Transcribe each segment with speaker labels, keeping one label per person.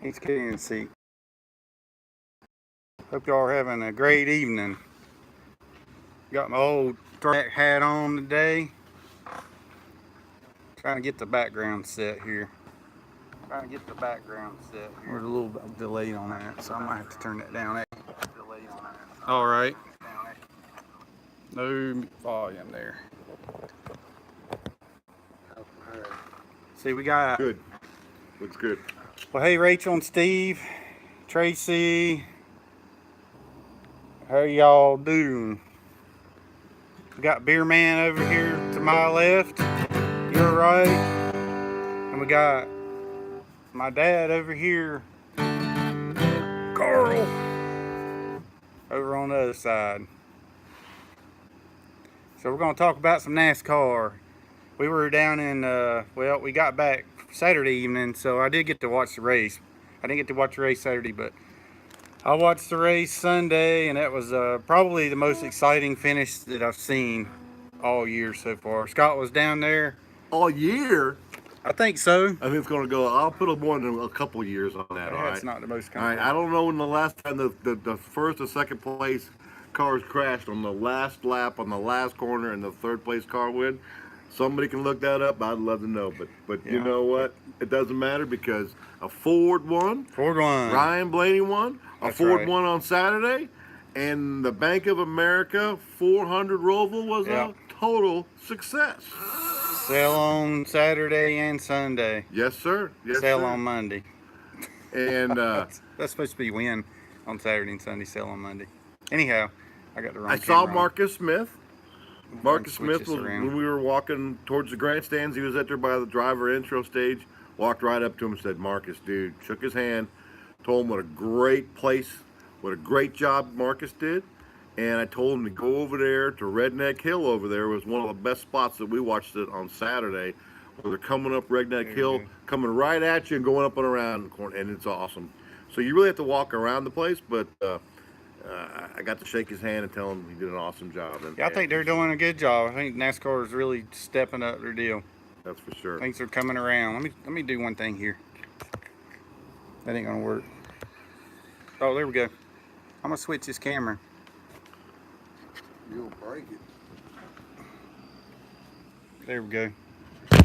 Speaker 1: He's carrying a seat. Hope y'all are having a great evening. Got my old track hat on today. Trying to get the background set here. We're a little bit delayed on that, so I might have to turn that down. All right. No volume there. See, we got...
Speaker 2: Good. Looks good.
Speaker 1: Well, hey, Rachel and Steve, Tracy, how y'all doing? We got Beer Man over here to my left, your right, and we got my dad over here, Carl, over on the other side. So we're going to talk about some NASCAR. We were down in, well, we got back Saturday evening, so I did get to watch the race. I didn't get to watch the race Saturday, but I watched the race Sunday, and that was probably the most exciting finish that I've seen all year so far. Scott was down there.
Speaker 2: All year?
Speaker 1: I think so.
Speaker 2: I think it's going to go, I'll put more than a couple years on that, all right?
Speaker 1: That's not the most
Speaker 2: All right, I don't know when the last time the first or second place cars crashed on the last lap, on the last corner, and the third place car win. Somebody can look that up. I'd love to know, but yeah. You know what? It doesn't matter because a Ford won. Ryan Blaney won. That's a Ford right. Won on Saturday, and the Bank of America 400 Roval was a total success.
Speaker 1: Sale on Saturday and Sunday.
Speaker 2: Yes, sir. Yes,
Speaker 1: sale
Speaker 2: sir.
Speaker 1: On Monday.
Speaker 2: And
Speaker 1: that's supposed to be win on Saturday and Sunday. Sale on Monday. Anyhow, I got the wrong.
Speaker 2: I saw Marcus Smith. Marcus Smith was, when we were walking towards the grandstands, he was at there by the driver intro stage, walked right up to him and said, Marcus, dude, shook his hand, told him what a great place, what a great job Marcus did. And I told him to go over there to Redneck Hill over there. It was one of the best spots that we watched it on Saturday, where they're coming up Redneck Hill, coming right at you and going up and around the corner, and it's awesome. So you really have to walk around the place, but I got to shake his hand and tell him he did an awesome job. And,
Speaker 1: yeah, I think they're doing a good job. I think NASCAR is really stepping up their deal.
Speaker 2: That's for sure.
Speaker 1: Things are coming around. Let me do one thing here. That ain't gonna work. Oh, there we go. I'm gonna switch this camera.
Speaker 2: You'll break it.
Speaker 1: There we go. I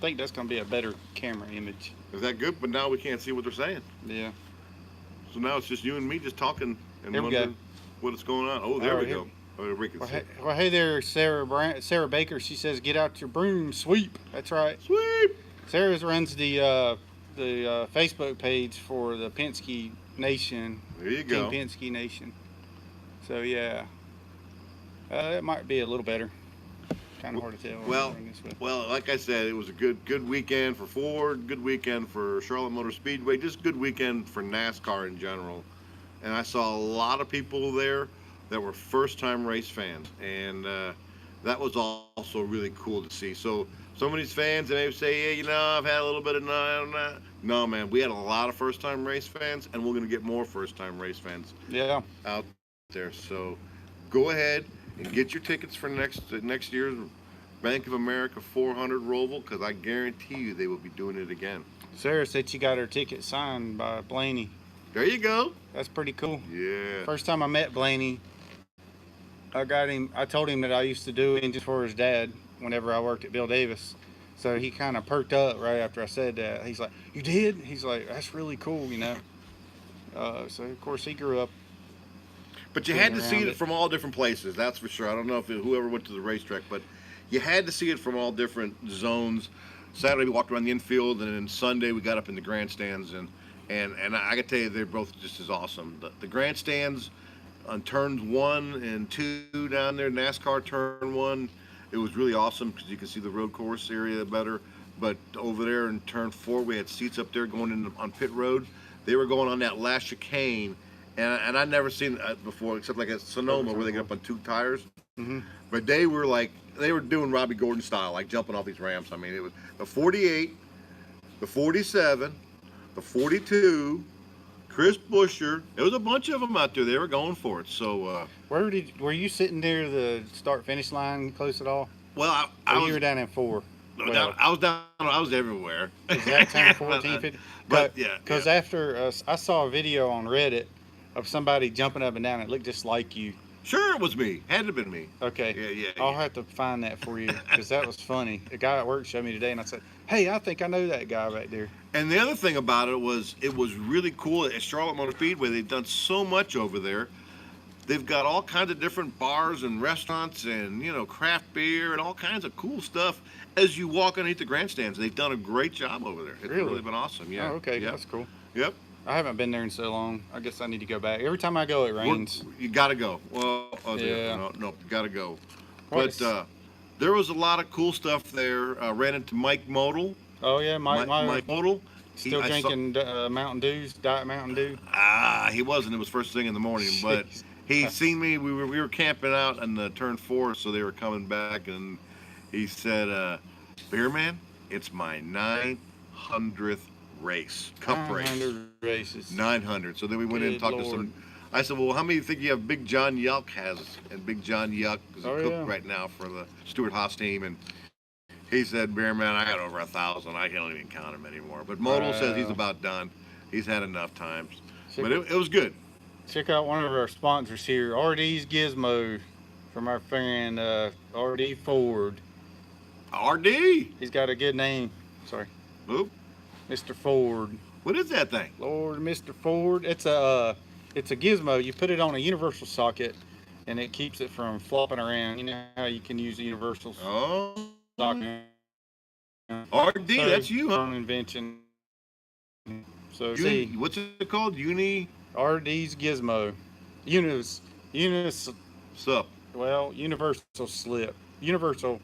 Speaker 1: think that's gonna be a better camera image.
Speaker 2: Is that good? But now we can't see what they're saying.
Speaker 1: Yeah.
Speaker 2: So now it's just you and me just talking and wondering what's going on. Oh, there we go. Oh, we can see.
Speaker 1: Well, hey there, Sarah Baker. She says, "Get out your broom, sweep." That's right.
Speaker 2: Sweep.
Speaker 1: Sarah runs the Facebook page for the Penske Nation.
Speaker 2: There you go.
Speaker 1: Team Penske Nation. So yeah, it might be a little better. Kind of hard to tell.
Speaker 2: Well, like I said, it was a good weekend for Ford, good weekend for Charlotte Motor Speedway, just good weekend for NASCAR in general. And I saw a lot of people there that were first-time race fans, and that was also really cool to see. So some of these fans, they may say, yeah, you know, I've had a little bit of no, man, we had a lot of first-time race fans, and we're going to get more first-time race fans out there. So go ahead and get your tickets for next year's Bank of America 400 Roval, because I guarantee you they will be doing it again.
Speaker 1: Sarah said she got her ticket signed by Blaney.
Speaker 2: There you go.
Speaker 1: That's pretty cool.
Speaker 2: Yeah.
Speaker 1: First time I met Blaney, I told him that I used to do engines for his dad whenever I worked at Bill Davis. So he kind of perked up right after I said that. He's like, "You did?" He's like, "That's really cool, you know." So of course he grew up.
Speaker 2: But you had to see it from all different places, that's for sure. I don't know if whoever went to the racetrack, but you had to see it from all different zones. Saturday we walked around the infield, and then Sunday we got up in the grandstands, and I can tell you they're both just as awesome. The grandstands on turns 1 and 2 down there, NASCAR turn 1, it was really awesome because you could see the road course area better. But over there in turn 4, we had seats up there going in on pit road. They were going on that last chicane. And I'd never seen it before, except like at Sonoma where they get up on 2 tires.
Speaker 1: Mm-hmm.
Speaker 2: But they were doing Robbie Gordon style, like jumping off these ramps. I mean, it was the 48, the 47, the 42, Chris Buescher. There was a bunch of them out there. They were going for it. So
Speaker 1: were you sitting near the start-finish line close at all?
Speaker 2: Well,
Speaker 1: you were down in 4. Well,
Speaker 2: I was down. I was everywhere.
Speaker 1: exact time 1450.
Speaker 2: But yeah,
Speaker 1: Because
Speaker 2: yeah.
Speaker 1: after I saw a video on Reddit of somebody jumping up and down. It looked just like you.
Speaker 2: Sure, it was me. Had to have been me.
Speaker 1: Okay.
Speaker 2: Yeah, yeah,
Speaker 1: I'll
Speaker 2: yeah.
Speaker 1: have to find that for you because that was funny. A guy at work showed me today, and I said, "Hey, I think I know that guy back there."
Speaker 2: And the other thing about it was really cool at Charlotte Motor Speedway. They've done so much over there. They've got all kinds of different bars and restaurants and, craft beer and all kinds of cool stuff as you walk underneath the grandstands. They've done a great job over there. It's
Speaker 1: Really?
Speaker 2: really been awesome. Yeah.
Speaker 1: Oh, okay.
Speaker 2: Yep.
Speaker 1: That's cool.
Speaker 2: Yep.
Speaker 1: I haven't been there in so long. I guess I need to go back. Every time I go, it rains.
Speaker 2: You got to go. Well,
Speaker 1: Yeah.
Speaker 2: no, you got to go.
Speaker 1: What
Speaker 2: But there was a lot of cool stuff there. Ran into Mike Modal.
Speaker 1: Oh yeah,
Speaker 2: Mike Modal.
Speaker 1: Still drinking Mountain Dews, Diet Mountain Dew.
Speaker 2: He wasn't. It was first thing in the morning, but he seen me. We were camping out in the turn 4, so they were coming back, and he said, "Beer Man, it's my 900th race, cup race.
Speaker 1: 900 races.
Speaker 2: 900." So then we went in and
Speaker 1: Good
Speaker 2: talked to
Speaker 1: Lord.
Speaker 2: some. I said, "Well, how many do you think you have Big John Yuck has?" And Big John Yuck is a
Speaker 1: Oh,
Speaker 2: cook
Speaker 1: yeah.
Speaker 2: right now for the Stuart Haas team, and he said, "Beer Man, I got over 1,000. I can't even count him anymore." But Modal says he's
Speaker 1: Wow.
Speaker 2: about done. He's had enough times.
Speaker 1: Check,
Speaker 2: But it was good.
Speaker 1: check out one of our sponsors here, RD's Gizmo, from our friend RD Ford.
Speaker 2: RD.
Speaker 1: He's got a good name. Sorry,
Speaker 2: Oop.
Speaker 1: Mr. Ford.
Speaker 2: What is that thing?
Speaker 1: Lord, Mr. Ford. It's a gizmo. You put it on a universal socket, and it keeps it from flopping around. You know how you can use a universal
Speaker 2: Oh.
Speaker 1: socket.
Speaker 2: RD,
Speaker 1: So,
Speaker 2: that's you, huh?
Speaker 1: own invention. So
Speaker 2: What's it called?
Speaker 1: RD's Gizmo. Unis.
Speaker 2: Sup.
Speaker 1: Well, universal slip. Universal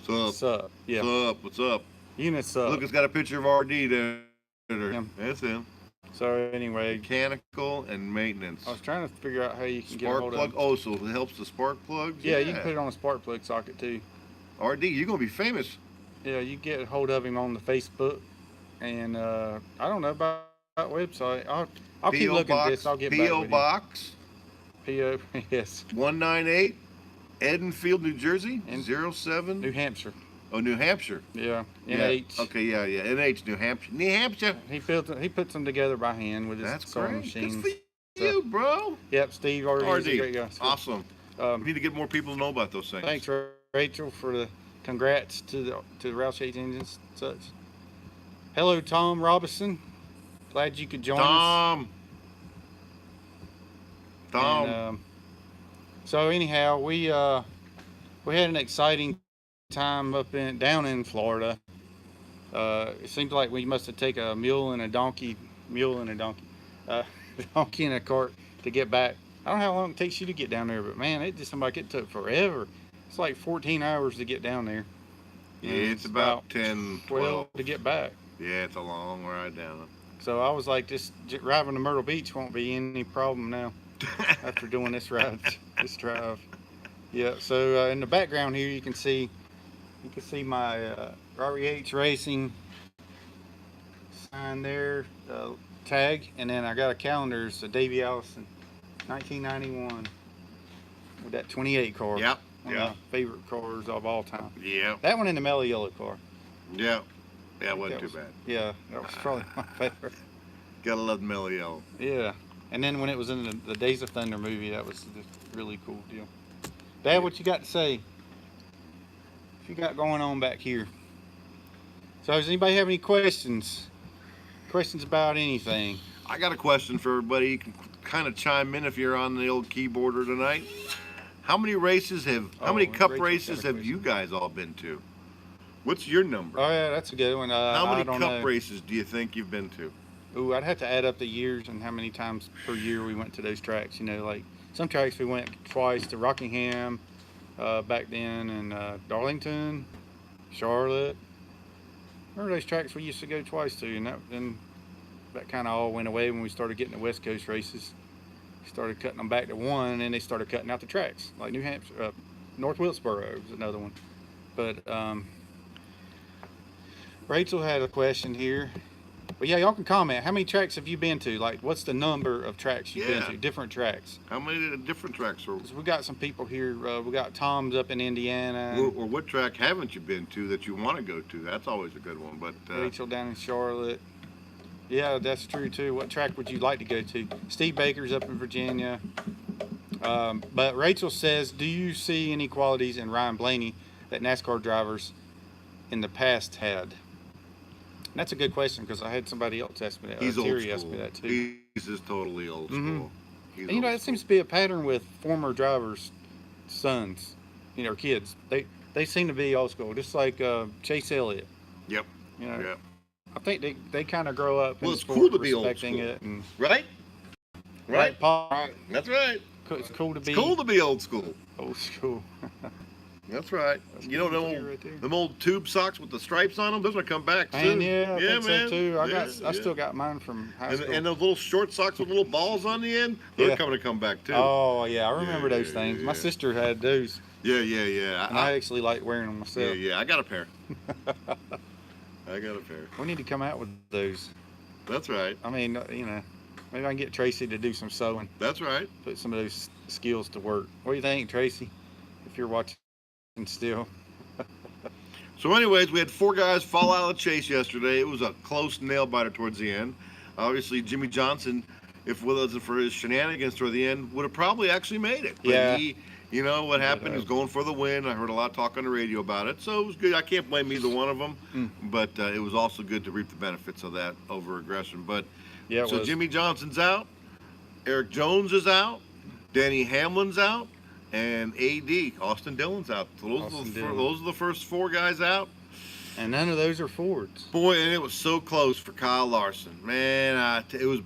Speaker 2: Sup.
Speaker 1: sup. Yeah.
Speaker 2: Sup. What's up?
Speaker 1: Unisup.
Speaker 2: Look, it's got a picture of RD there.
Speaker 1: Yeah.
Speaker 2: That's him.
Speaker 1: So anyway,
Speaker 2: Mechanical and maintenance.
Speaker 1: I was trying to figure out how you can get a
Speaker 2: Spark
Speaker 1: hold
Speaker 2: plug.
Speaker 1: of it.
Speaker 2: Oh, so it helps the spark plugs?
Speaker 1: Yeah, you can put it on a spark plug socket too.
Speaker 2: RD, you're going to be famous.
Speaker 1: Yeah, you get a hold of him on the Facebook, and I don't know about website. I'll keep
Speaker 2: P.O.
Speaker 1: looking at
Speaker 2: Box.
Speaker 1: this. I'll get back
Speaker 2: P.O.
Speaker 1: with
Speaker 2: Box
Speaker 1: you. P.O. Yes,
Speaker 2: 198, Edenfield, New Jersey,
Speaker 1: In
Speaker 2: 07.
Speaker 1: New Hampshire.
Speaker 2: Oh, New Hampshire.
Speaker 1: Yeah,
Speaker 2: Yeah.
Speaker 1: NH.
Speaker 2: Okay, yeah. NH, New Hampshire. New Hampshire.
Speaker 1: He puts them together by hand with his
Speaker 2: That's
Speaker 1: sewing
Speaker 2: great.
Speaker 1: machine.
Speaker 2: Good for you, bro.
Speaker 1: Yep, Steve already is a
Speaker 2: RD.
Speaker 1: great guy. So,
Speaker 2: Awesome. We need to get more people to know about those things.
Speaker 1: thanks, Rachel, for the congrats to the Roush H engines and such. Hello, Tom Robinson. Glad you could join us.
Speaker 2: Tom.
Speaker 1: And, so anyhow, we had an exciting time down in Florida. It seems like we must have taken a mule and a donkey, donkey and a cart to get back. I don't know how long it takes you to get down there, but man, it took forever. It's like 14 hours to get down there.
Speaker 2: Yeah,
Speaker 1: And
Speaker 2: it's about 10, 12.
Speaker 1: to get back.
Speaker 2: Yeah, it's a long ride down.
Speaker 1: So I was like, just driving to Myrtle Beach won't be any problem now after doing this this drive. Yeah. So in the background here, you can see my REH Racing sign there, tag, and then I got a calendar. It's a Davey Allison, 1991, with that 28 car.
Speaker 2: Yep.
Speaker 1: One of my favorite cars of all time.
Speaker 2: Yeah.
Speaker 1: That one in the mellow yellow car.
Speaker 2: Yeah. Yeah, it wasn't
Speaker 1: That
Speaker 2: too bad.
Speaker 1: Yeah, that was probably my favorite.
Speaker 2: Gotta love Mellow Yellow.
Speaker 1: Yeah, and then when it was in the Days of Thunder movie, that was just a really cool deal. Dad, what you got to say? What you got going on back here? So does anybody have any questions? Questions about anything?
Speaker 2: I got a question for everybody. You can kind of chime in if you're on the old keyboarder tonight. How many cup
Speaker 1: Rachel's
Speaker 2: races
Speaker 1: got a
Speaker 2: have you guys all been to? What's your number?
Speaker 1: Oh yeah, that's a good one.
Speaker 2: How
Speaker 1: I
Speaker 2: many
Speaker 1: don't
Speaker 2: cup
Speaker 1: know.
Speaker 2: races do you think you've been to?
Speaker 1: Ooh, I'd have to add up the years and how many times per year we went to those tracks. You know, like some tracks we went twice to Rockingham back then, and Darlington, Charlotte. Remember those tracks we used to go twice to, and that kind of all went away when we started getting the West Coast races. We started cutting them back to one, and then they started cutting out the tracks, like New Hampshire, North Wilkesboro was another one. But Rachel had a question here. But yeah, y'all can comment. How many tracks have you been to? Like, what's the number of tracks you've been
Speaker 2: Yeah.
Speaker 1: to? Different tracks.
Speaker 2: How many different tracks are?
Speaker 1: 'Cause we got some people here. We got Tom's up in Indiana.
Speaker 2: Or what track haven't you been to that you want to go to? That's always a good one. But
Speaker 1: Rachel down in Charlotte. Yeah, that's true too. What track would you like to go to? Steve Baker's up in Virginia. But Rachel says, do you see any qualities in Ryan Blaney that NASCAR drivers in the past had? And that's a good question because I had somebody else ask me that.
Speaker 2: he's old
Speaker 1: Terry asked
Speaker 2: school.
Speaker 1: me that too.
Speaker 2: He's just totally old
Speaker 1: Mhm.
Speaker 2: school. He's
Speaker 1: And, you know,
Speaker 2: old
Speaker 1: that seems to
Speaker 2: school.
Speaker 1: be a pattern with former drivers' sons, you know, kids. They seem to be old school, just like Chase Elliott.
Speaker 2: Yep.
Speaker 1: You know,
Speaker 2: Yep.
Speaker 1: I think they kind of grow up in
Speaker 2: Well,
Speaker 1: the
Speaker 2: it's
Speaker 1: sport
Speaker 2: cool to be old
Speaker 1: respecting
Speaker 2: school.
Speaker 1: it, and
Speaker 2: Right. Right.
Speaker 1: Paul,
Speaker 2: That's right.
Speaker 1: it's cool to
Speaker 2: It's
Speaker 1: be
Speaker 2: cool to be old school.
Speaker 1: old school.
Speaker 2: That's right.
Speaker 1: That's
Speaker 2: You know
Speaker 1: cool
Speaker 2: them
Speaker 1: right there.
Speaker 2: old tube socks with the stripes on them? Those are gonna come back
Speaker 1: Man,
Speaker 2: soon.
Speaker 1: yeah, I think
Speaker 2: man.
Speaker 1: so too. I
Speaker 2: Yeah.
Speaker 1: still got mine from high
Speaker 2: And,
Speaker 1: school.
Speaker 2: and those little short socks with little balls on the end, they're
Speaker 1: Yeah.
Speaker 2: coming to come back too.
Speaker 1: Oh yeah, I remember
Speaker 2: Yeah,
Speaker 1: those
Speaker 2: yeah,
Speaker 1: things.
Speaker 2: yeah,
Speaker 1: My
Speaker 2: yeah.
Speaker 1: sister had those,
Speaker 2: Yeah.
Speaker 1: and I actually like wearing them
Speaker 2: yeah,
Speaker 1: myself.
Speaker 2: yeah. I got a pair. I got a pair.
Speaker 1: We need to come out with those.
Speaker 2: That's right.
Speaker 1: I mean, you know, maybe I can get Tracy to do some sewing,
Speaker 2: That's right.
Speaker 1: put some of those skills to work. What do you think, Tracy? If you're watching still.
Speaker 2: So, anyways, we had 4 guys fall out of the chase yesterday. It was a close nail biter towards the end. Obviously, Jimmy Johnson, if it wasn't for his shenanigans toward the end, would have probably actually made it. But
Speaker 1: Yeah.
Speaker 2: he, you know, what happened? He was going for the win. I heard a lot of talk on the radio about it. So it was good. I can't blame either one of them. But it was also good to reap the benefits of that over aggression. But
Speaker 1: Yeah, it
Speaker 2: so
Speaker 1: was.
Speaker 2: Jimmy Johnson's out. Eric Jones is out. Danny Hamlin's out. And AD, Austin Dillon's out. So those are the first 4 guys out.
Speaker 1: And none of those are Fords.
Speaker 2: Boy, and it was so close for Kyle Larson. Man, it was.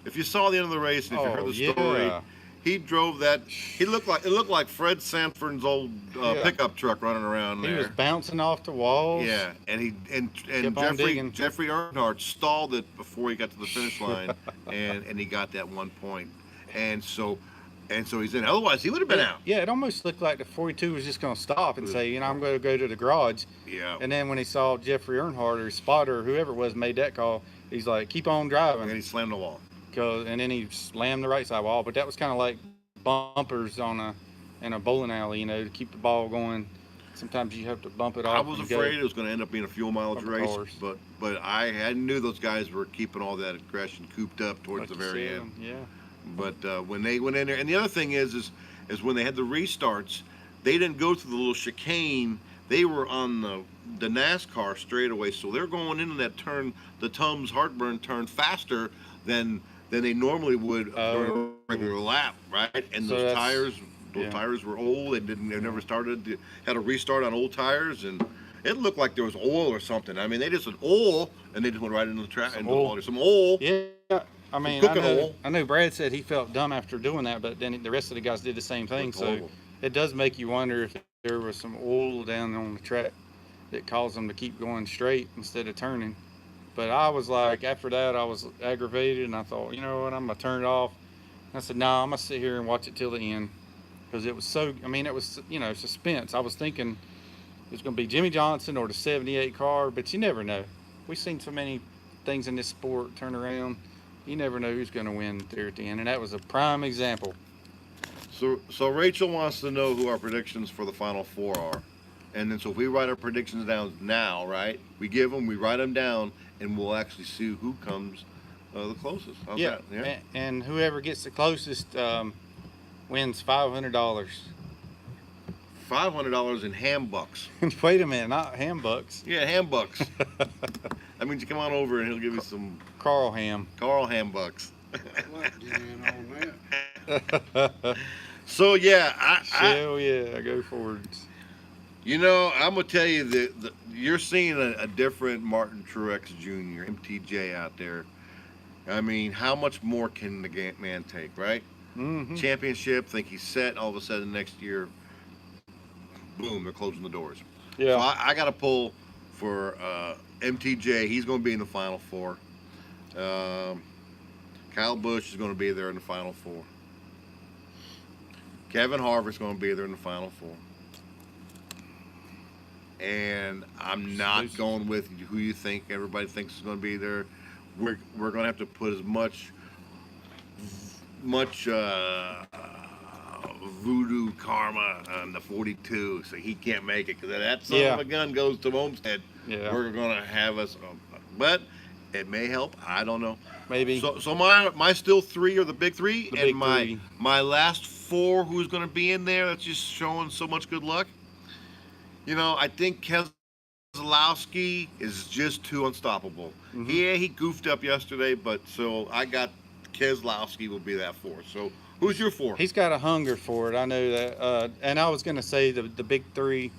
Speaker 2: If you saw the end of the race and if you heard the story,
Speaker 1: yeah.
Speaker 2: he drove that. It looked like Fred Sanford's old
Speaker 1: Yeah.
Speaker 2: pickup truck running around
Speaker 1: He
Speaker 2: there.
Speaker 1: was bouncing off the walls.
Speaker 2: Yeah, and
Speaker 1: Kept on digging.
Speaker 2: Jeffrey Earnhardt stalled it before he got to the finish line, and he got that 1 point, and so he's in. Otherwise, he would have been out.
Speaker 1: Yeah, it almost looked like the 42 was just going to stop and say, you know, I'm going to go to the garage.
Speaker 2: Yeah.
Speaker 1: And then when he saw Jeffrey Earnhardt or his spotter or whoever it was made that call, he's like, keep on
Speaker 2: And
Speaker 1: driving.
Speaker 2: he slammed the wall.
Speaker 1: And then he slammed the right side wall. But that was kind of like bumpers in a bowling alley, you know, to keep the ball going. Sometimes you have to bump it off.
Speaker 2: I was
Speaker 1: and go.
Speaker 2: afraid it was going to end up being a fuel mileage
Speaker 1: Bumper
Speaker 2: race,
Speaker 1: cars.
Speaker 2: but I knew those guys were keeping all that aggression cooped up towards
Speaker 1: Like
Speaker 2: the
Speaker 1: you
Speaker 2: very
Speaker 1: said,
Speaker 2: end.
Speaker 1: Yeah.
Speaker 2: But when they went in there, and the other thing is when they had the restarts, they didn't go through the little chicane. They were on the NASCAR straightaway, so they're going into that turn, the Tums Heartburn turn, faster than they normally would during a regular lap, right? And
Speaker 1: So
Speaker 2: those
Speaker 1: that's-
Speaker 2: tires were old. They never started. They had a restart on old tires, and it looked like there was oil or something. I mean, they just said oil, and they just went right into the track and some oil.
Speaker 1: Yeah. I mean,
Speaker 2: Cooking oil.
Speaker 1: I know Brad said he felt dumb after doing that, but then the rest of the guys did the same thing.
Speaker 2: Looked
Speaker 1: So
Speaker 2: horrible.
Speaker 1: it does make you wonder if there was some oil down on the track that caused them to keep going straight instead of turning. But I was like, after that, I was aggravated, and I thought, you know what, I'm going to turn it off. And I said, no, I'm going to sit here and watch it till the end. Because it was so, I mean, it was, you know, suspense. I was thinking it was going to be Jimmy Johnson or the 78 car, but you never know. We've seen so many things in this sport turn around. You never know who's going to win there at the end, and that was a prime example.
Speaker 2: So Rachel wants to know who our predictions for the final 4 are. And then so if we write our predictions down now, right? We give them, we write them down, and we'll actually see who comes the closest. How's that? Yeah.
Speaker 1: And whoever gets the closest wins $500.
Speaker 2: $500 in ham bucks.
Speaker 1: Wait a minute, not ham bucks.
Speaker 2: Yeah, ham bucks. That means you come on over and he'll give you some
Speaker 1: Carl Ham.
Speaker 2: Carl ham bucks.
Speaker 3: What, get in on that?
Speaker 2: So yeah,
Speaker 1: Hell yeah, go forwards.
Speaker 2: you know, I'm gonna tell you that you're seeing a different Martin Truex Jr. MTJ out there. I mean, how much more can the man take, right?
Speaker 1: Mm-hmm.
Speaker 2: Championship, think he's set. All of a sudden, next year, boom, they're closing the doors.
Speaker 1: Yeah.
Speaker 2: So I got to pull for MTJ. He's going to be in the Final 4. Kyle Busch is going to be there in the Final 4. Kevin Harvick's going to be there in the Final 4. and I'm not going with who you think everybody thinks is going to be there. We're going to have to put as much voodoo karma on the 42, so he can't make it, because that son of a gun goes to Homestead. We're going to have us, but it may help. I don't know.
Speaker 1: Maybe.
Speaker 2: So my still three are the big three,
Speaker 1: The
Speaker 2: and
Speaker 1: big
Speaker 2: my
Speaker 1: three.
Speaker 2: my last four, who's going to be in there, that's just showing so much good luck. You know, I think Keselowski is just too unstoppable. Yeah, he goofed up yesterday, but so I got Keselowski will be that four. So who's your four?
Speaker 1: He's got a hunger for it. I know that. And I was going to say the big three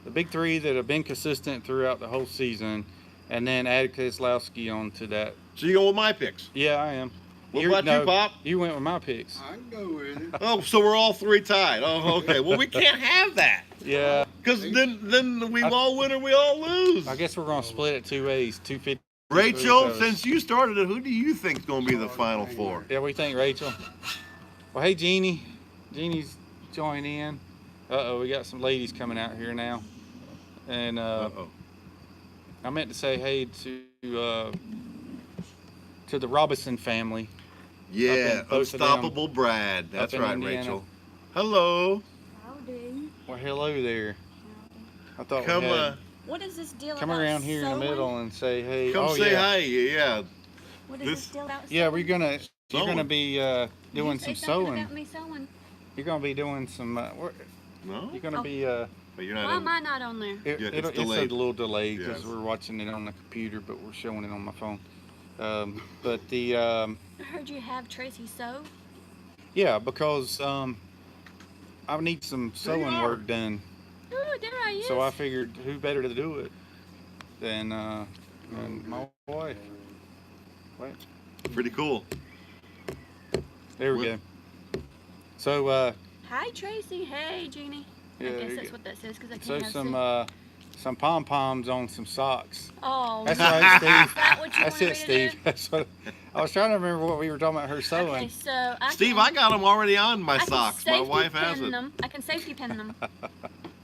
Speaker 1: that have been consistent throughout the whole season, and then add Keselowski onto that.
Speaker 2: So you go with my picks?
Speaker 1: Yeah, I am.
Speaker 2: What about you, Pop?
Speaker 1: You went with my picks.
Speaker 3: I can go with it.
Speaker 2: Oh, so we're all three tied. Oh, okay. Well, we can't have that.
Speaker 1: Yeah.
Speaker 2: Because then we all win or we all lose.
Speaker 1: I guess we're going to split it 2 ways, 250.
Speaker 2: Rachel, since you started it, who do you think is going to be the final four?
Speaker 1: Yeah, what do you think, Rachel? Well, hey, Jeannie. Jeannie's joining in. Uh-oh, we got some ladies coming out here now. And I meant to say hey to the Robinson family.
Speaker 2: Yeah, Unstoppable Brad. That's right,
Speaker 1: Indiana.
Speaker 2: Rachel. Hello.
Speaker 4: Howdy.
Speaker 1: Well, hello there. I thought
Speaker 2: Come
Speaker 1: we had,
Speaker 4: What is this deal
Speaker 1: come
Speaker 4: about
Speaker 1: around here in the
Speaker 4: sewing?
Speaker 1: middle and say hey.
Speaker 2: Come
Speaker 1: oh,
Speaker 2: say
Speaker 1: yeah.
Speaker 2: hi. Yeah.
Speaker 4: What is this deal about
Speaker 1: Yeah,
Speaker 4: sewing?
Speaker 1: you're
Speaker 2: Sewing.
Speaker 1: gonna be doing
Speaker 4: Did you
Speaker 1: some
Speaker 4: say something
Speaker 1: sewing.
Speaker 4: about me sewing?
Speaker 1: You're gonna be doing some.
Speaker 2: No.
Speaker 1: You're gonna
Speaker 4: Oh.
Speaker 1: be.
Speaker 2: But you're
Speaker 4: Why
Speaker 2: not.
Speaker 4: am I not on there?
Speaker 2: Yeah, it's
Speaker 1: It's a
Speaker 2: delayed.
Speaker 1: little delayed because
Speaker 2: Yes.
Speaker 1: we're watching it on the computer, but we're showing it on my phone. But the
Speaker 4: I heard you have Tracy sew.
Speaker 1: yeah, because I need some sewing work done.
Speaker 4: Ooh, there I is.
Speaker 1: So I figured who better to do it than my wife. Wait,
Speaker 2: Pretty cool.
Speaker 1: there we go. So
Speaker 4: Hi, Tracy. Hey, Jeannie.
Speaker 1: Yeah,
Speaker 4: I
Speaker 1: there
Speaker 4: guess
Speaker 1: you
Speaker 4: that's
Speaker 1: go.
Speaker 4: what that says because I
Speaker 1: so
Speaker 4: can't have
Speaker 1: some pom poms on some socks.
Speaker 4: Oh,
Speaker 1: That's
Speaker 4: no.
Speaker 1: right, Steve.
Speaker 4: Is that what you
Speaker 1: That's
Speaker 4: wanted
Speaker 1: it,
Speaker 4: me to
Speaker 1: Steve.
Speaker 4: do?
Speaker 1: That's what I was trying to remember what we were talking about her sewing.
Speaker 4: Okay, so
Speaker 2: Steve, I got them already on my
Speaker 4: I can
Speaker 2: socks. My
Speaker 4: safety
Speaker 2: wife
Speaker 4: pin
Speaker 2: has it.
Speaker 4: them. I can safety pin them.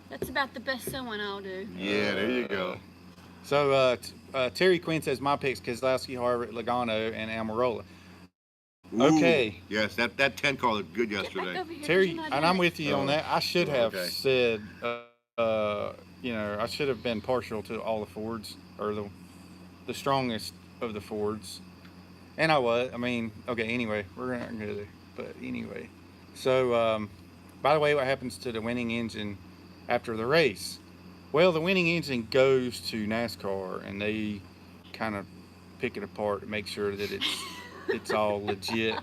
Speaker 4: That's about the best sewing I'll do.
Speaker 2: Yeah, there you go.
Speaker 1: So Terry Quinn says my picks Keselowski, Harvick, Logano, and Almirola.
Speaker 2: Ooh,
Speaker 1: Okay.
Speaker 2: Yes, that 10 car looked good
Speaker 4: Get back
Speaker 2: yesterday.
Speaker 4: over here, 'cause
Speaker 1: Terry,
Speaker 4: you're not
Speaker 1: and
Speaker 4: doing
Speaker 1: I'm
Speaker 4: it.
Speaker 1: with you on that. I should have
Speaker 2: okay.
Speaker 1: said, I should have been partial to all the Fords, or the strongest of the Fords. And I was. I mean, okay, anyway, we're not going to go there. But anyway. So, by the way, what happens to the winning engine after the race? Well, the winning engine goes to NASCAR, and they kind of pick it apart to make sure that it's all legit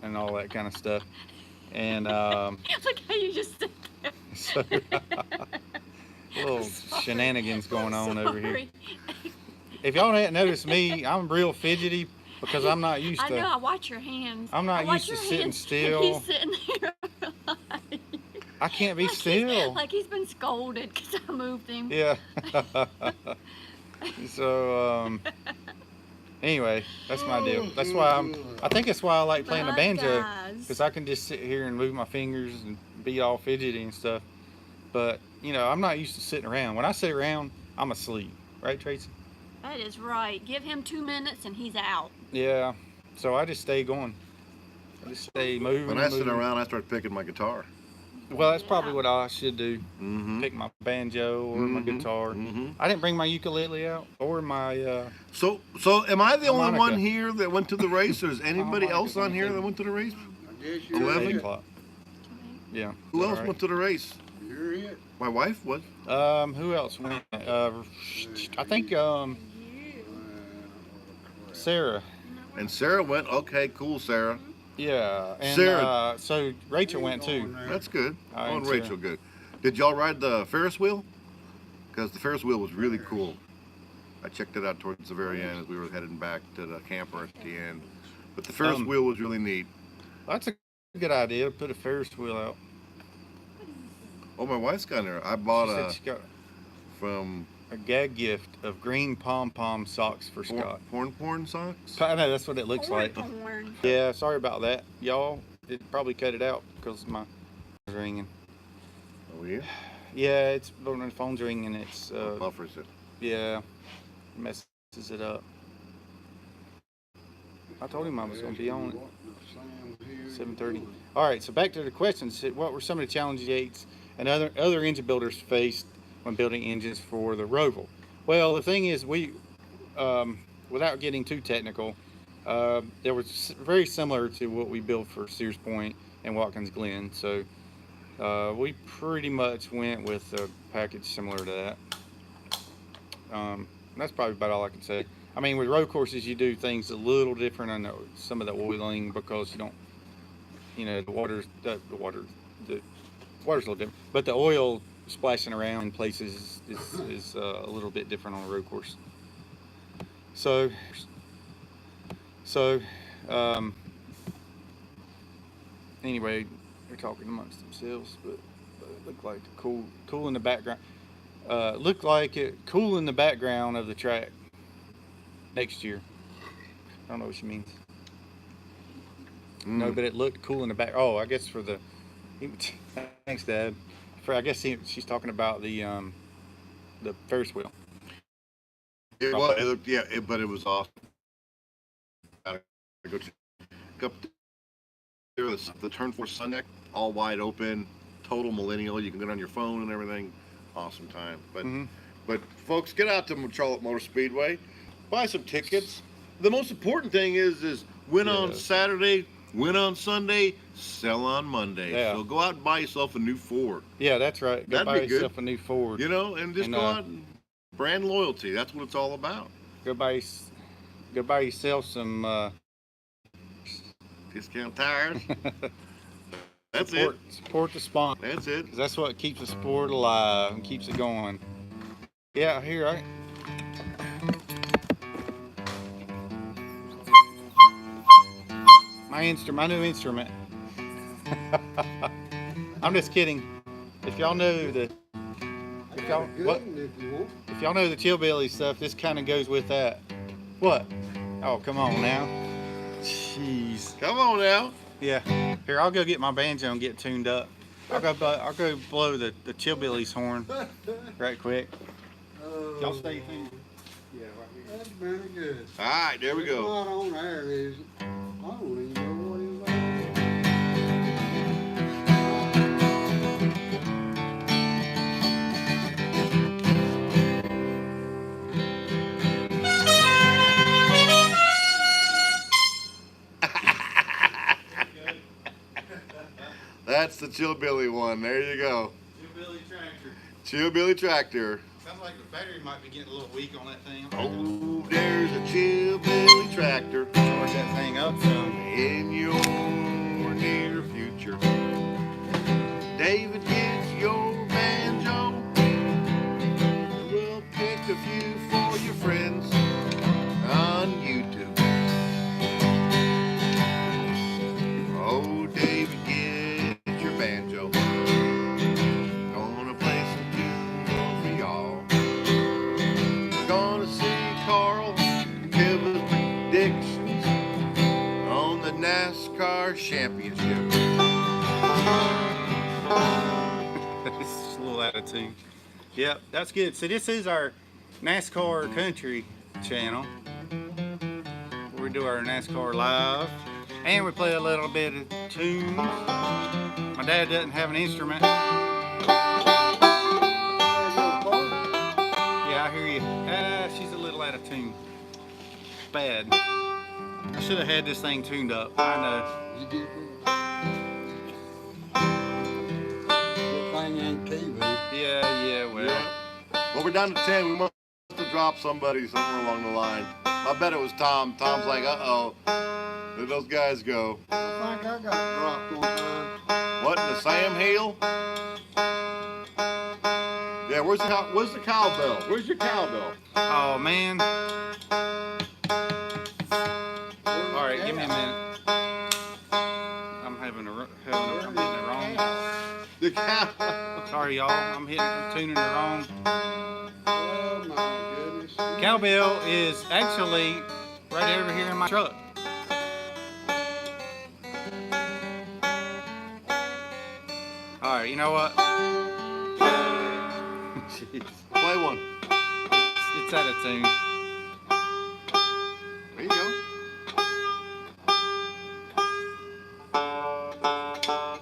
Speaker 1: and all that kind of stuff. And
Speaker 4: Look how you just said that.
Speaker 1: so little shenanigans going on over here.
Speaker 4: Sorry.
Speaker 1: If y'all hadn't noticed me, I'm real fidgety because I'm not used
Speaker 4: I know.
Speaker 1: to.
Speaker 4: I watch your hands.
Speaker 1: I'm not
Speaker 4: I watch
Speaker 1: used to
Speaker 4: your
Speaker 1: sitting
Speaker 4: hands,
Speaker 1: still.
Speaker 4: And he's sitting there like,
Speaker 1: I can't be still.
Speaker 4: like he's been scolded because I moved him.
Speaker 1: Yeah. So anyway, that's my deal. That's why I think that's why I like playing the
Speaker 4: But,
Speaker 1: banjo,
Speaker 4: guys,
Speaker 1: because I can just sit here and move my fingers and be all fidgety and stuff. But I'm not used to sitting around. When I sit around, I'm asleep. Right, Tracy?
Speaker 4: that is right. Give him 2 minutes and he's out.
Speaker 1: Yeah. So I just stay going. I just stay moving.
Speaker 2: When I sit
Speaker 1: moving.
Speaker 2: around, I start picking my guitar.
Speaker 1: Well, that's probably what I should do.
Speaker 2: Mm-hmm.
Speaker 1: Pick my banjo or my guitar.
Speaker 2: Mm-hmm.
Speaker 1: I didn't bring my ukulele out or my.
Speaker 2: So am I the only
Speaker 1: Harmonica.
Speaker 2: one here that went to the race, or is anybody
Speaker 1: Harmonica's
Speaker 2: else on
Speaker 1: on
Speaker 2: here
Speaker 1: too.
Speaker 2: that went to the race?
Speaker 3: I guess you're
Speaker 2: 11?
Speaker 1: 8
Speaker 3: it.
Speaker 1: o'clock. Yeah.
Speaker 2: Who
Speaker 1: All
Speaker 2: else
Speaker 1: right.
Speaker 2: went to the race?
Speaker 3: You're it.
Speaker 2: My wife was.
Speaker 1: Who else went? I think Sarah.
Speaker 2: And Sarah went. Okay, cool, Sarah.
Speaker 1: Yeah. And
Speaker 2: Sarah.
Speaker 1: so Rachel went too.
Speaker 2: That's good.
Speaker 1: I
Speaker 2: Oh,
Speaker 1: am
Speaker 2: Rachel, good. Did y'all ride the Ferris wheel? Because the Ferris wheel was really cool. I checked it out towards the very end as we were heading back to the camper at the end. But the Ferris wheel was really neat.
Speaker 1: That's a good idea to put a Ferris wheel out.
Speaker 2: Oh, my wife's got her. I
Speaker 1: She
Speaker 2: bought
Speaker 1: said she got
Speaker 2: from
Speaker 1: a gag gift of green pom-pom socks for Scott.
Speaker 2: Porn socks.
Speaker 1: I know, that's what it looks like.
Speaker 4: Porn.
Speaker 1: Yeah, sorry about that, y'all. It probably cut it out because my was ringing.
Speaker 2: Oh, yeah.
Speaker 1: Yeah, it's when the phone's ringing. It's
Speaker 2: Buffers it.
Speaker 1: yeah, messes it up. I told him I was gonna be on at 7:30. All right, so back to the questions. What were some of the challenges and other engine builders faced when building engines for the Roval? Well, the thing is, without getting too technical, there was very similar to what we built for Sears Point and Watkins Glen. So we pretty much went with a package similar to that. That's probably about all I can say. I mean, with road courses, you do things a little different on some of the oiling because you don't, the the water's a little different, but the oil splashing around in places is a little bit different on a road course. So, um, anyway, they're talking amongst themselves, but it looked like cool in the background. Looked like it cool in the background of the track next year. I don't know what she means. No, but it looked cool in the back. Oh, I guess for the. Thanks, Dad. I guess she's talking about the Ferris wheel.
Speaker 2: It was, it looked, yeah, but it was awesome. I go up there, the turn 4 sun deck, all wide open, total millennial. You can get on your phone and everything. Awesome time. But folks, get out to Charlotte Motor Speedway, buy some tickets. The most important thing is win on Saturday, win on Sunday, sell on Monday.
Speaker 1: Yeah.
Speaker 2: So go out and buy yourself a new Ford.
Speaker 1: Yeah, that's right. Go
Speaker 2: That'd
Speaker 1: buy
Speaker 2: be
Speaker 1: yourself
Speaker 2: good.
Speaker 1: a new Ford.
Speaker 2: And just go out and brand loyalty. That's what it's all about.
Speaker 1: Go buy yourself some
Speaker 2: Discount tires. That's
Speaker 1: support the sponsor.
Speaker 2: That's it.
Speaker 1: 'Cause that's what keeps the sport alive and keeps it going. Yeah, here I. My new instrument. I'm just kidding. If y'all know the if y'all know the Chillbilly stuff, this kind of goes with that. What? Oh, come on now. Jeez.
Speaker 2: Come on now.
Speaker 1: Yeah. Here, I'll go get my banjo and get tuned up. I'll go blow the Chillbilly's horn right quick. Y'all stay tuned. Yeah, right here.
Speaker 3: That's very good.
Speaker 2: All right, there we
Speaker 3: It's
Speaker 2: go.
Speaker 3: not on there, is it? I don't even know what it's on.
Speaker 2: That's the Chillbilly one. There you go.
Speaker 1: Chillbilly tractor.
Speaker 2: Chillbilly tractor.
Speaker 1: Sounds like the battery might be getting a little weak on that thing.
Speaker 2: Oh, there's a Chillbilly tractor
Speaker 1: Charge that thing up some.
Speaker 2: in your near future. David gets your banjo. We'll pick a few for your friends on YouTube. Oh, David gets your banjo. Gonna play some tunes for y'all. We're gonna see Carl give us predictions on the NASCAR Championship.
Speaker 1: It's a little attitude. Yep, that's good. So this is our NASCAR Country channel, where we do our NASCAR live, and we play a little bit of tunes. My dad doesn't have an instrument. Yeah, I hear you. She's a little out of tune. Bad. I should have had this thing tuned up. I know.
Speaker 3: You did good. That thing ain't TV.
Speaker 1: Yeah, well.
Speaker 2: Well, we're down to 10. We must have dropped somebody somewhere along the line. I bet it was Tom. Tom's like, uh-oh. Where'd those guys go?
Speaker 3: I think I got dropped one time.
Speaker 2: What, in the Sam Hill? Yeah, where's the cowbell? Where's your cowbell?
Speaker 1: Oh, man. All right, give me a minute. I'm hitting it wrong.
Speaker 2: The cow.
Speaker 1: Sorry, y'all. I'm tuning it wrong.
Speaker 3: Oh my goodness.
Speaker 1: Cowbell is actually right over here in my truck. All right, you know what?
Speaker 2: Play one.
Speaker 1: It's out of tune.
Speaker 2: There you go.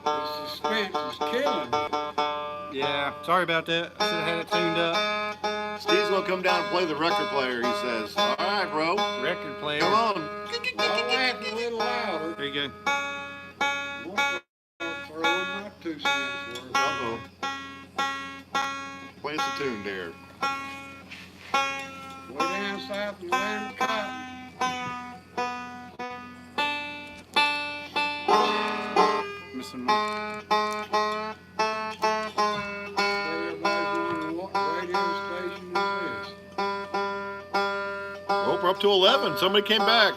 Speaker 3: The suspense is killing me.
Speaker 1: Yeah, sorry about that. I should have had it tuned up.
Speaker 2: Steve's gonna come down and play the record player, he says. All right, bro.
Speaker 1: Record player.
Speaker 2: Come on.
Speaker 3: I'll laugh a little louder.
Speaker 1: There you go.
Speaker 3: I'm gonna start throwing my 2 cents worth.
Speaker 2: Uh-oh. Play us a tune there.
Speaker 3: Way down south in the land of cotton.
Speaker 1: Missing one.
Speaker 3: Everybody's wondering what radio station is this.
Speaker 2: Oh, we're up to 11. Somebody came back.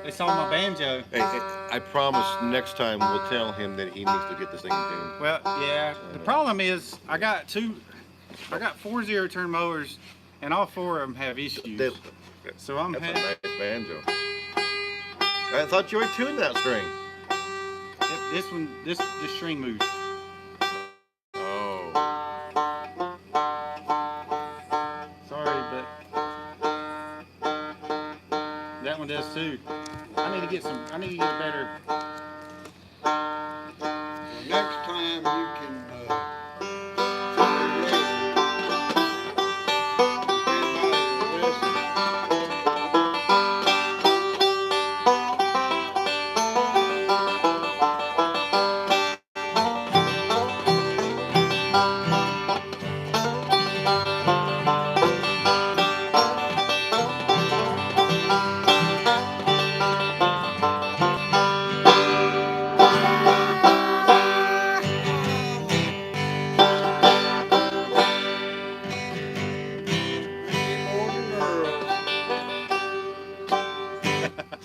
Speaker 1: They saw my banjo.
Speaker 2: Hey, I promise next time we'll tell him that he needs to get this thing in tune.
Speaker 1: Well, yeah. The problem is I got 4 zero-turn mowers, and all 4 of them have issues. So I'm
Speaker 2: That's a
Speaker 1: having.
Speaker 2: nice banjo. I thought you already tuned that string.
Speaker 1: This string moves.
Speaker 2: Oh.
Speaker 1: Sorry, but that one does too. I need to get a better.
Speaker 3: Well, next time you can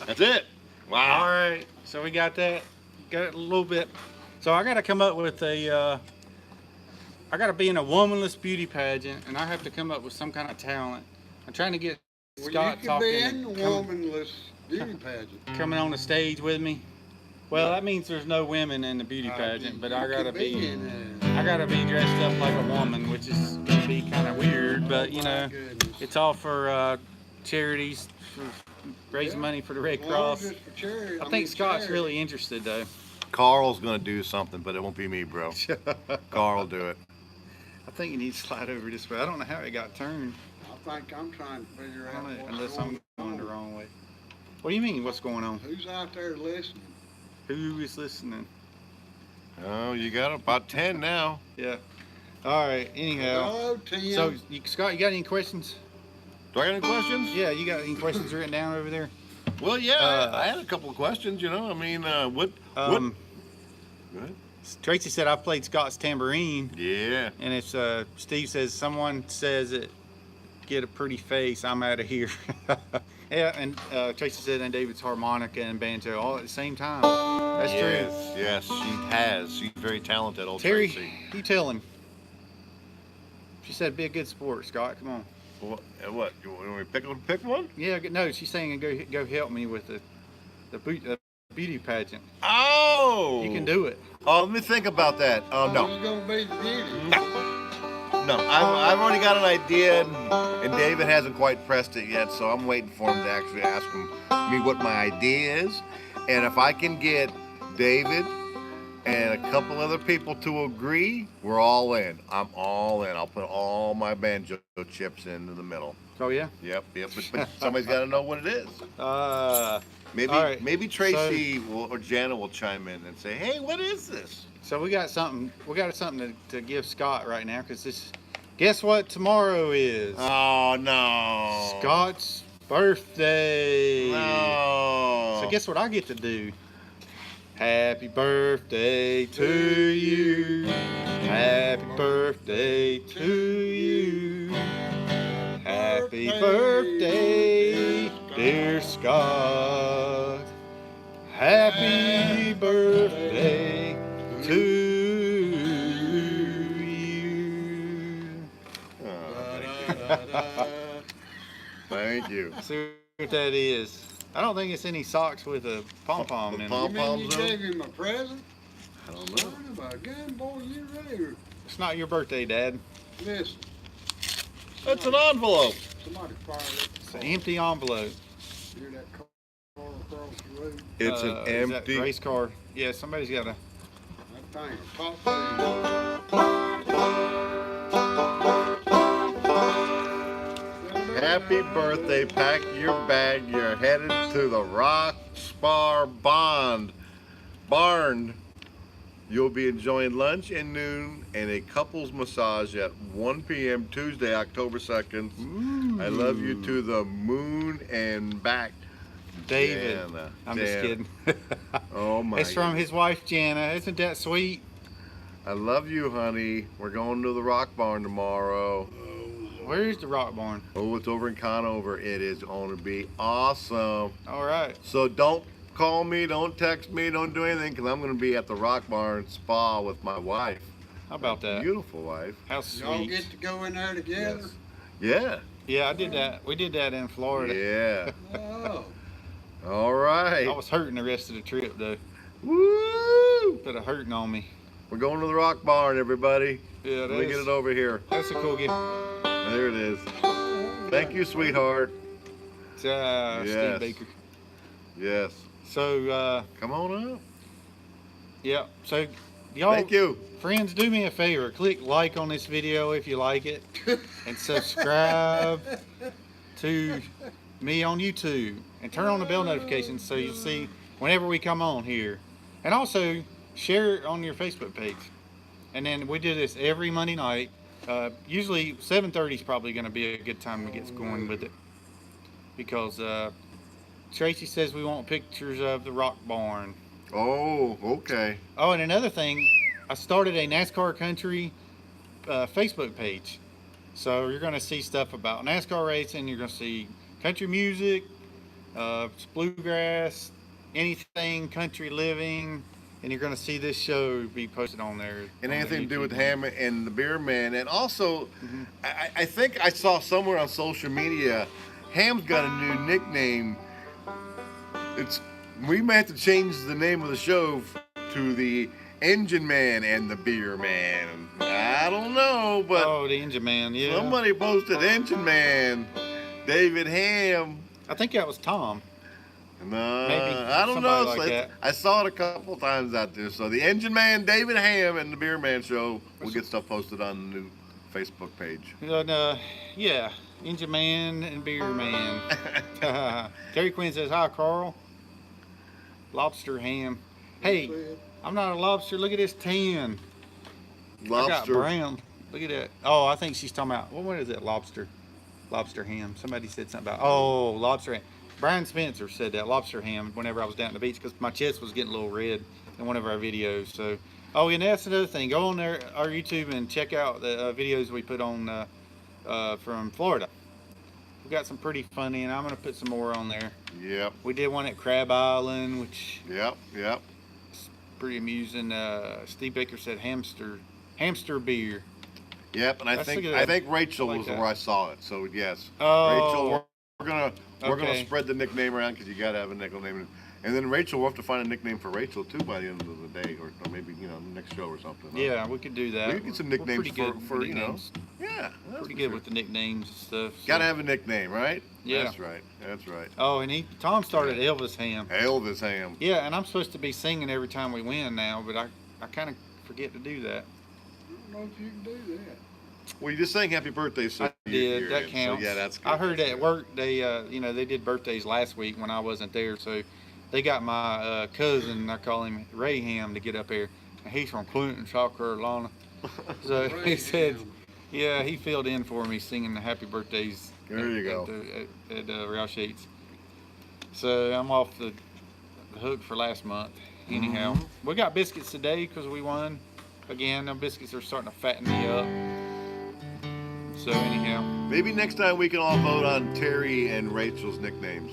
Speaker 2: That's it. Wow.
Speaker 1: All right, so we got that. Got it a little bit. So I got to come up with a. I got to be in a womanless beauty pageant, and I have to come up with some kind of talent. I'm trying to get Scott
Speaker 3: you can be
Speaker 1: talking,
Speaker 3: in the
Speaker 1: and
Speaker 3: womanless beauty pageant.
Speaker 1: coming on the stage with me. Well, that means there's no women in the beauty
Speaker 3: Uh,
Speaker 1: pageant, but
Speaker 3: you
Speaker 1: I gotta
Speaker 3: could
Speaker 1: be.
Speaker 3: in there.
Speaker 1: I gotta be dressed up like a woman, which is gonna be kind of weird, but you know,
Speaker 3: Goodness.
Speaker 1: it's all for charities, for raising money for the Red
Speaker 3: As long as
Speaker 1: Cross.
Speaker 3: it's for charity,
Speaker 1: I think Scott's
Speaker 3: charity.
Speaker 1: really interested though.
Speaker 2: Carl's gonna do something, but it won't be me, bro. Carl will do it.
Speaker 1: I think you need to slide over this way. I don't know how it got turned.
Speaker 3: I think I'm trying to figure
Speaker 1: I
Speaker 3: out
Speaker 1: don't know,
Speaker 3: what's
Speaker 1: unless
Speaker 3: going
Speaker 1: I'm going the
Speaker 3: on.
Speaker 1: wrong way. What do you mean? What's going on?
Speaker 3: Who's out there listening?
Speaker 1: Who is listening?
Speaker 2: Oh, you got about 10 now.
Speaker 1: Yeah. All right. Anyhow.
Speaker 3: Hello, Tim.
Speaker 1: So, Scott, you got any questions?
Speaker 2: Do I got any questions?
Speaker 1: Yeah, you got any questions written down over there?
Speaker 2: Well, yeah, I had a couple of questions, you know. I mean, what? Go ahead.
Speaker 1: Tracy said I played Scott's tambourine,
Speaker 2: Yeah.
Speaker 1: and it's Steve says someone says it, get a pretty face, I'm out of here. Yeah, and Tracy said and David's harmonica and banjo all at the same time. That's true.
Speaker 2: Yes, she has. She's very talented, old
Speaker 1: Terry,
Speaker 2: Tracy.
Speaker 1: you tell him. She said be a good sport, Scott. Come on.
Speaker 2: What? You want me to pick one?
Speaker 1: Yeah, no, she's saying go help me with the beauty pageant.
Speaker 2: Oh!
Speaker 1: You can do it.
Speaker 2: Oh, let me think about that. Oh, no.
Speaker 3: Who's gonna be the beauty?
Speaker 2: No, I've already got an idea, and David hasn't quite pressed it yet, so I'm waiting for him to actually ask me what my idea is. And if I can get David and a couple other people to agree, we're all in. I'm all in. I'll put all my banjo chips into the middle.
Speaker 1: Oh yeah.
Speaker 2: Yep. But somebody's got to know what it is. Maybe
Speaker 1: all right.
Speaker 2: maybe Tracy or Jana will chime in and say, "Hey, what is this?"
Speaker 1: So we got something. We got something to give Scott right now because this. Guess what tomorrow is?
Speaker 2: Oh no.
Speaker 1: Scott's birthday.
Speaker 2: No.
Speaker 1: So guess what I get to do? Happy birthday to you. Happy birthday to you. Happy birthday, dear Scott. Happy birthday to you.
Speaker 2: Thank you.
Speaker 1: See what that is. I don't think it's any socks with a pom-pom in
Speaker 3: You
Speaker 1: them.
Speaker 3: mean you gave him a present?
Speaker 2: I don't know.
Speaker 3: Son of a gun, boy, you really
Speaker 1: It's not your birthday, Dad.
Speaker 3: Listen,
Speaker 2: That's an envelope.
Speaker 3: somebody fired up
Speaker 1: It's
Speaker 3: the
Speaker 1: an
Speaker 3: car.
Speaker 1: empty envelope.
Speaker 3: Hear that car across the road?
Speaker 2: It's an
Speaker 1: Is that
Speaker 2: empty.
Speaker 1: race car. Yeah, somebody's got a.
Speaker 3: That thing, top
Speaker 2: Happy birthday. Pack your bag. You're headed to the Rock Spar Barn. You'll be enjoying lunch and noon and a couples massage at 1 p.m. Tuesday, October 2nd. I love you to the moon and back.
Speaker 1: David.
Speaker 2: Jana.
Speaker 1: I'm just
Speaker 2: Jana.
Speaker 1: kidding.
Speaker 2: Oh my.
Speaker 1: It's from his wife Jana. Isn't that sweet?
Speaker 2: I love you, honey. We're going to the Rock Barn tomorrow.
Speaker 1: Where's the rock barn?
Speaker 2: Oh, it's over in Conover. It is going to be awesome.
Speaker 1: All right.
Speaker 2: So don't call me, don't text me, don't do anything, because I'm going to be at the Rock Barn Spa with my wife.
Speaker 1: How about that?
Speaker 2: Beautiful wife.
Speaker 1: How
Speaker 3: Y'all
Speaker 1: sweet.
Speaker 3: get to go in there together?
Speaker 2: Yeah.
Speaker 1: Yeah, I did that. We did that in Florida.
Speaker 2: Yeah.
Speaker 3: Oh,
Speaker 2: All right.
Speaker 1: I was hurting the rest of the trip though.
Speaker 2: Woo!
Speaker 1: Put a hurting on me.
Speaker 2: We're going to the Rock Barn, everybody.
Speaker 1: Yeah,
Speaker 2: Let me get it over here.
Speaker 1: That's a cool gift.
Speaker 2: There it is. Thank you, sweetheart.
Speaker 1: It's,
Speaker 2: Yes.
Speaker 1: Steve Baker.
Speaker 2: Yes.
Speaker 1: So,
Speaker 2: Come on up.
Speaker 1: yeah. So, y'all,
Speaker 2: Thank you.
Speaker 1: friends, do me a favor. Click like on this video if you like it, and subscribe to me on YouTube, and turn on the bell notifications so you'll see whenever we come on here. And also share it on your Facebook page. And then we do this every Monday night. Usually 7:30 is probably going to be a good time to get going with it, because Tracy says we want pictures of the Rock Barn.
Speaker 2: Oh, okay.
Speaker 1: Oh, and another thing, I started a NASCAR Country Facebook page. So you're going to see stuff about NASCAR racing. You're going to see country music, bluegrass, anything country living. And you're going to see this show be posted on there.
Speaker 2: And
Speaker 1: on
Speaker 2: anything to
Speaker 1: the
Speaker 2: do with
Speaker 1: YouTube.
Speaker 2: Hamm and the Beer Man. And also, I think I saw somewhere on social media, Hamm's got a new nickname. We may have to change the name of the show to the Engine Man and the Beer Man. I don't know, but
Speaker 1: Oh, the Engine Man, yeah.
Speaker 2: somebody posted Engine Man, David Hamm.
Speaker 1: I think that was Tom.
Speaker 2: No,
Speaker 1: Maybe
Speaker 2: I don't
Speaker 1: somebody
Speaker 2: know.
Speaker 1: like
Speaker 2: So
Speaker 1: that.
Speaker 2: I saw it a couple times out there. So the Engine Man, David Hamm, and the Beer Man show will get stuff posted on the new Facebook page.
Speaker 1: And, yeah, Engine Man and Beer Man. Terry Quinn says, hi, Carl. Lobster ham. Hey, I'm not a lobster. Look at this tan. I got
Speaker 2: Lobster.
Speaker 1: brown. Look at that. Oh, I think she's talking about, what is that, lobster? Lobster ham. Somebody said something about, oh, lobster ham. Brian Spencer said that, lobster ham, whenever I was down at the beach, because my chest was getting a little red in one of our videos. So, oh, and that's another thing. Go on there, our YouTube, and check out the videos we put on from Florida. We got some pretty funny, and I'm going to put some more on there.
Speaker 2: Yep.
Speaker 1: We did one at Crab Island, which
Speaker 2: Yep.
Speaker 1: is pretty amusing. Steve Baker said hamster beer.
Speaker 2: Yep. And I
Speaker 1: Let's
Speaker 2: think
Speaker 1: look at that.
Speaker 2: Rachel
Speaker 1: I like
Speaker 2: was
Speaker 1: that.
Speaker 2: where I saw it. So yes.
Speaker 1: Oh.
Speaker 2: Rachel, we're gonna
Speaker 1: Okay.
Speaker 2: spread the nickname around because you gotta have a nickname. And then Rachel, we'll have to find a nickname for Rachel too by the end of the day, or maybe next show or something. huh?
Speaker 1: Yeah, we could do that.
Speaker 2: We could get some
Speaker 1: We're
Speaker 2: nicknames
Speaker 1: pretty good
Speaker 2: for
Speaker 1: with
Speaker 2: you know.
Speaker 1: nicknames.
Speaker 2: Yeah. that's
Speaker 1: Pretty
Speaker 2: for
Speaker 1: good
Speaker 2: sure.
Speaker 1: with the nicknames and stuff. so-
Speaker 2: Gotta have a nickname, right?
Speaker 1: Yeah.
Speaker 2: That's right. That's right.
Speaker 1: Oh, and Tom started Elvis Ham.
Speaker 2: Elvis Hamm.
Speaker 1: Yeah, and I'm supposed to be singing every time we win now, but I kind of forget to do that.
Speaker 3: I don't know if you can do that.
Speaker 2: Well, you just sang Happy Birthday, so
Speaker 1: I
Speaker 2: you're
Speaker 1: did. That
Speaker 2: in.
Speaker 1: counts.
Speaker 2: So yeah, that's good.
Speaker 1: I heard
Speaker 2: That's
Speaker 1: at
Speaker 2: good.
Speaker 1: work they did birthdays last week when I wasn't there, so they got my cousin, I call him Ray Ham, to get up here. And he's from Clinton, South Carolina. So he said, yeah, he filled in for me singing the happy birthdays.
Speaker 2: There you go.
Speaker 1: At Roush Sheets. So I'm off the hook for last month. Anyhow,
Speaker 2: Mm-hmm.
Speaker 1: we got biscuits today because we won. Again, them biscuits are starting to fatten me up. So anyhow,
Speaker 2: Maybe next time we can all vote on Terry and Rachel's nicknames.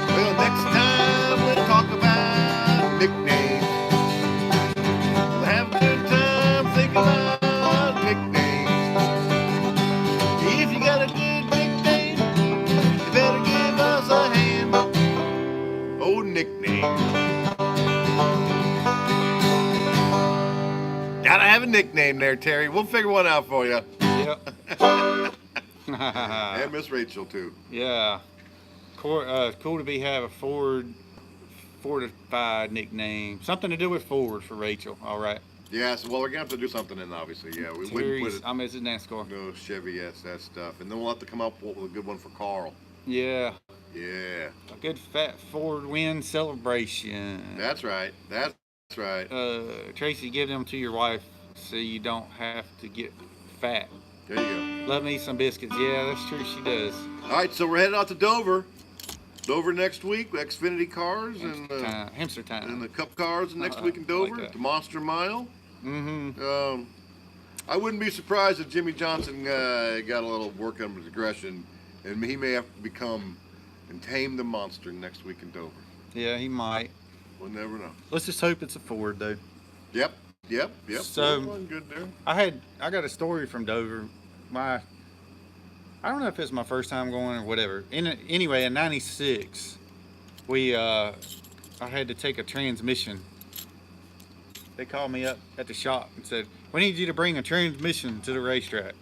Speaker 2: Well, next time we'll talk about nicknames. We'll have a good time thinking about nicknames. If you got a good nickname, you better give us a hand. Oh, nickname. nickname there, Terry. We'll figure one out for you.
Speaker 1: Yep.
Speaker 2: And Miss Rachel too.
Speaker 1: Yeah. Cool to be have a fortified nickname. Something to do with Ford for Rachel. All right.
Speaker 2: Yeah, so, well, we're gonna have to do something then, obviously. Yeah, we wouldn't put
Speaker 1: Terry's,
Speaker 2: it.
Speaker 1: it's a NASCAR.
Speaker 2: No Chevy that stuff, and then we'll have to come up with a good one for Carl.
Speaker 1: Yeah.
Speaker 2: Yeah.
Speaker 1: A good fat Ford win celebration.
Speaker 2: That's right. That's right.
Speaker 1: Tracy, give them to your wife so you don't have to get fat.
Speaker 2: There you
Speaker 1: Love me some biscuits. Yeah, that's true. She does.
Speaker 2: go. All right, so we're headed out to Dover. Dover next week, Xfinity cars
Speaker 1: Hamster time.
Speaker 2: and the Cup cars next week in Dover,
Speaker 1: like that.
Speaker 2: the Monster Mile.
Speaker 1: Mm-hmm.
Speaker 2: I wouldn't be surprised if Jimmy Johnson got a little work on his aggression, and he may have to become and tame the monster next week in Dover.
Speaker 1: Yeah, he might.
Speaker 2: We'll never know.
Speaker 1: Let's just hope it's a Ford, though.
Speaker 2: Yep.
Speaker 1: So,
Speaker 2: good there.
Speaker 1: I got a story from Dover. I don't know if it's my first time going or whatever. Anyway, in '96, I had to take a transmission. They called me up at the shop and said, "We need you to bring a transmission to the racetrack."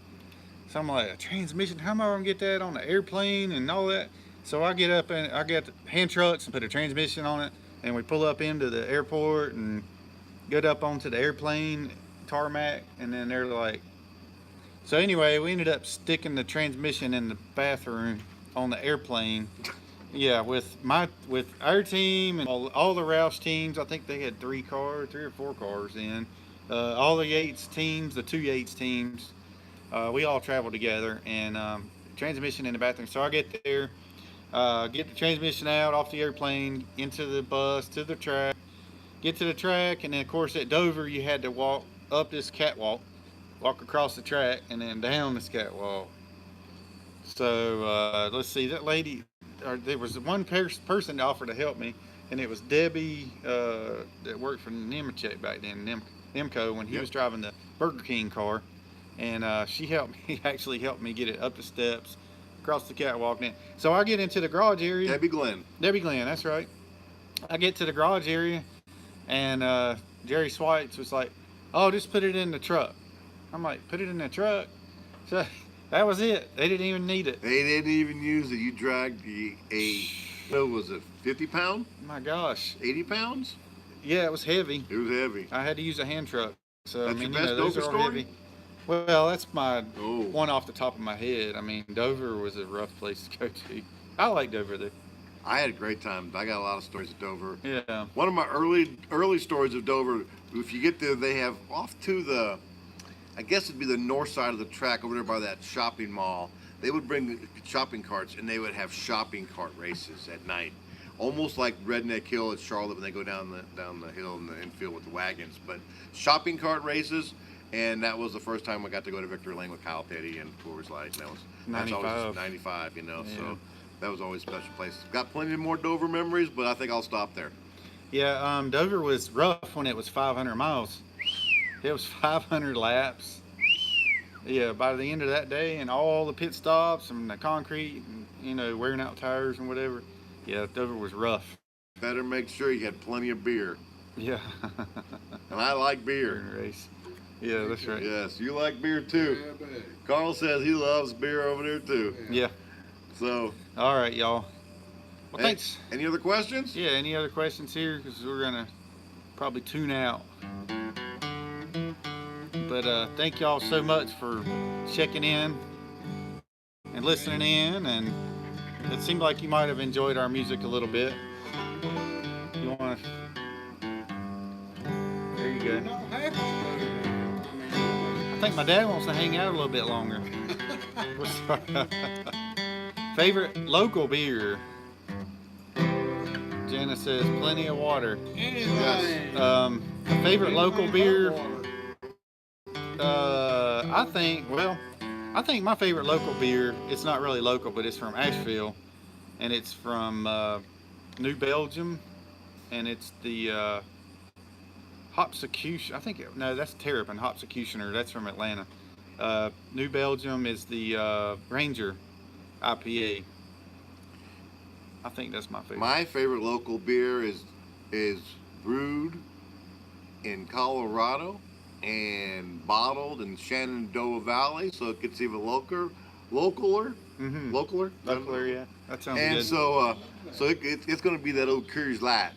Speaker 1: So I'm like, "A transmission? How am I gonna get that on the airplane and all that?" So I get up and I got the hand trucks and put a transmission on it, and we pull up into the airport and get up onto the airplane tarmac, and then they're like, so anyway, we ended up sticking the transmission in the bathroom on the airplane. Yeah, with our team and all the Roush teams. I think they had 3 or 4 cars in. All the Yates teams, the 2 Yates teams, we all traveled together, and transmission in the bathroom. So I get there, get the transmission out off the airplane, into the bus, to the track, get to the track, and then of course at Dover you had to walk up this catwalk, walk across the track, and then down this catwalk. So let's see, that lady, there was one person that offered to help me, and it was Debbie that worked for Nemechek back then, Nemco, when he was driving the Burger King car, and she actually helped me get it up the steps, across the catwalk. So I get into the garage area.
Speaker 2: Debbie Glenn,
Speaker 1: that's right. I get to the garage area, and Jerry Swites was like, "Oh, just put it in the truck." I'm like, "Put it in the truck?" So that was it. They didn't even need it.
Speaker 2: they didn't even use it. You dragged what was it, 50 pound?
Speaker 1: My gosh.
Speaker 2: 80 pounds?
Speaker 1: Yeah, it was heavy.
Speaker 2: It was heavy.
Speaker 1: I had to use a hand truck. So
Speaker 2: That's
Speaker 1: I mean,
Speaker 2: your best
Speaker 1: those
Speaker 2: Dover
Speaker 1: are
Speaker 2: story?
Speaker 1: heavy. Well, that's my
Speaker 2: Oh.
Speaker 1: one off the top of my head. I mean, Dover was a rough place to go to. I like Dover though.
Speaker 2: I had a great time. I got a lot of stories at Dover.
Speaker 1: Yeah.
Speaker 2: One of my early stories of Dover, if you get there, they have off to the, I guess it'd be the north side of the track over there by that shopping mall. They would bring shopping carts, and they would have shopping cart races at night, almost like Redneck Hill at Charlotte when they go down the hill in the infield with the wagons. But shopping cart races, and that was the first time I got to go to Victory Lane with Kyle Petty and Coors Light. And that's always 95, you know.
Speaker 1: Yeah.
Speaker 2: So that was always a special place. Got plenty more Dover memories, but I think I'll stop there.
Speaker 1: Yeah, Dover was rough when it was 500 miles. It was 500 laps. Yeah, by the end of that day, and all the pit stops and the concrete, and wearing out tires and whatever. Yeah, Dover was rough.
Speaker 2: Better make sure you had plenty of beer.
Speaker 1: Yeah.
Speaker 2: And I like beer.
Speaker 1: During the race. Yeah, that's right.
Speaker 2: Yes, you like beer too.
Speaker 3: Yeah, baby.
Speaker 2: Carl says he loves beer over there too.
Speaker 1: Yeah.
Speaker 2: So,
Speaker 1: All right, y'all. Well,
Speaker 2: hey,
Speaker 1: thanks.
Speaker 2: any other questions?
Speaker 1: Yeah, any other questions here? Because we're going to probably tune out. But thank y'all so much for checking in and listening in. And it seemed like you might have enjoyed our music a little bit. You want to... There you
Speaker 3: You
Speaker 1: go.
Speaker 3: don't have to stay.
Speaker 1: I think my dad wants to hang out a little bit longer. Favorite local beer? Jana says plenty of water.
Speaker 3: Anything.
Speaker 1: Favorite local beer?
Speaker 3: Water.
Speaker 1: I think my favorite local beer, it's not really local, but it's from Asheville, and it's from New Belgium, and it's the Hopsecution. No, that's Terrapin Hopsecutioner. That's from Atlanta. New Belgium is the Ranger IPA. I think that's my favorite.
Speaker 2: My favorite local beer is brewed in Colorado and bottled in Shenandoah Valley, so it gets even localer.
Speaker 1: Localer, yeah. That sounds
Speaker 2: And
Speaker 1: good.
Speaker 2: so it's going to be that old Coors Light.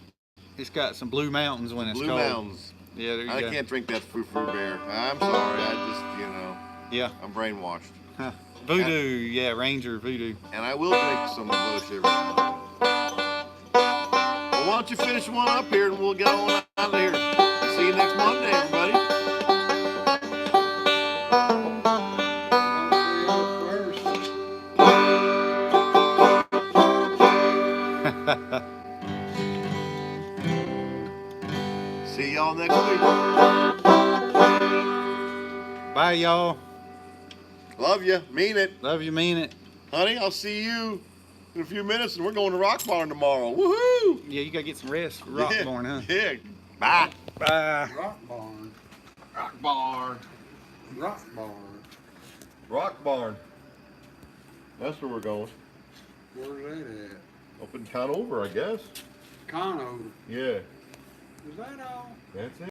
Speaker 1: It's got some Blue Mountains when it's
Speaker 2: Blue
Speaker 1: cold.
Speaker 2: Mountains.
Speaker 1: Yeah, there you
Speaker 2: I
Speaker 1: go.
Speaker 2: can't drink that frou-frou beer. I'm sorry. I just,
Speaker 1: Yeah.
Speaker 2: I'm brainwashed.
Speaker 1: Huh. Voodoo, yeah, Ranger Voodoo.
Speaker 2: And I will drink some Bush every now and then. Well, why don't you finish one up here and we'll get on out of here. See you next Monday, everybody. See y'all next week.
Speaker 1: Bye, y'all.
Speaker 2: Love you. Mean it.
Speaker 1: Love you, mean it.
Speaker 2: Honey, I'll see you in a few minutes, and we're going to Rock Barn tomorrow. Woohoo!
Speaker 1: Yeah, you gotta get some rest for Rock Barn, huh?
Speaker 2: Yeah. Bye.
Speaker 1: Bye.
Speaker 3: Rock barn.
Speaker 2: Rock Barn.
Speaker 3: Rock barn.
Speaker 2: Rock Barn. That's where we're going.
Speaker 3: Where's that at?
Speaker 2: Up in Conover, I guess.
Speaker 3: Conover.
Speaker 2: Yeah.
Speaker 3: Is that all?
Speaker 2: That's it.